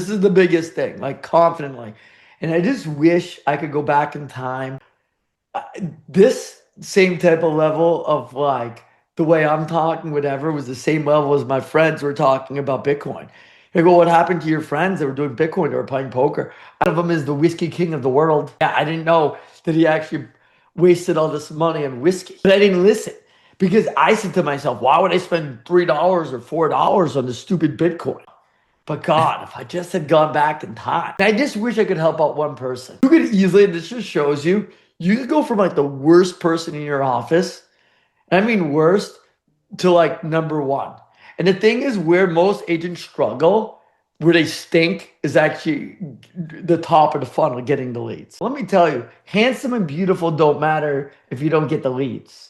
This is the biggest thing, like confidently. And I just wish I could go back in time. This same type of level of like the way I'm talking, whatever, was the same level as my friends were talking about Bitcoin. I go, what happened to your friends that were doing Bitcoin? They were playing poker. One of them is the whiskey king of the world. Yeah, I didn't know that he actually wasted all this money on whiskey. But I didn't listen because I said to myself, why would I spend $3 or $4 on this stupid Bitcoin? But God, if I just had gone back in time, I just wish I could help out one person. You could easily, and this just shows you, you could go from like the worst person in your office, and I mean worst, to like number one. And the thing is, where most agents struggle, where they stink, is actually the top of the funnel, getting the leads. Let me tell you, handsome and beautiful don't matter if you don't get the leads.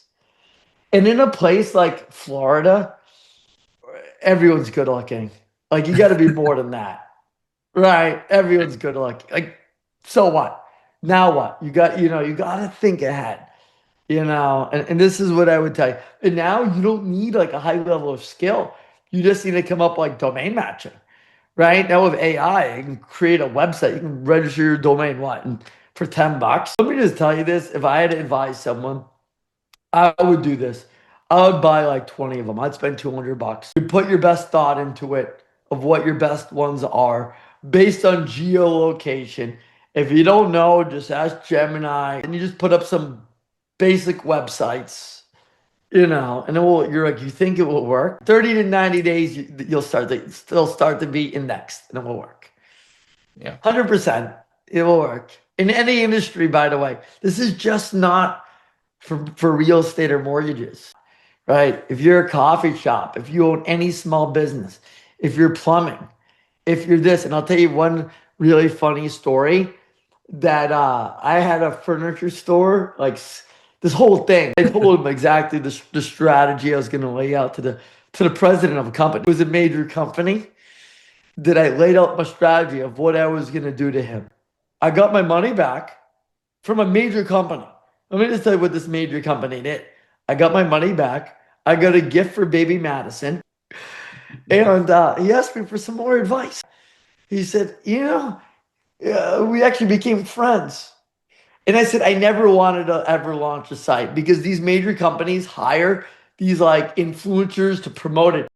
And in a place like Florida, everyone's good looking. Like, you got to be more than that, right? Everyone's good looking. Like, so what? Now what? You got to think ahead, and this is what I would tell you. And now you don't need like a high level of skill. You just need to come up like domain matching, right? Now with AI, you can create a website. You can register your domain for $10. Let me just tell you this. If I had to advise someone, I would do this. I would buy like 20 of them. I'd spend $200. You put your best thought into it of what your best ones are based on geolocation. If you don't know, just ask Gemini, and you just put up some basic websites, and you're like, you think it will work? 30 to 90 days, you'll still start to be indexed, and it will work. Yeah. 100%, it will work. In any industry, by the way. This is just not for real estate or mortgages, right? If you're a coffee shop, if you own any small business, if you're plumbing, if you're this, and I'll tell you one really funny story that I had a furniture store, like this whole thing. I told him exactly the strategy I was going to lay out to the president of a company. It was a major company that I laid out my strategy of what I was going to do to him. I got my money back from a major company. Let me just tell you what this major company did. I got my money back. I got a gift for baby Madison. And he asked me for some more advice. He said, we actually became friends. And I said, I never wanted to ever launch a site because these major companies hire these like influencers to promote it.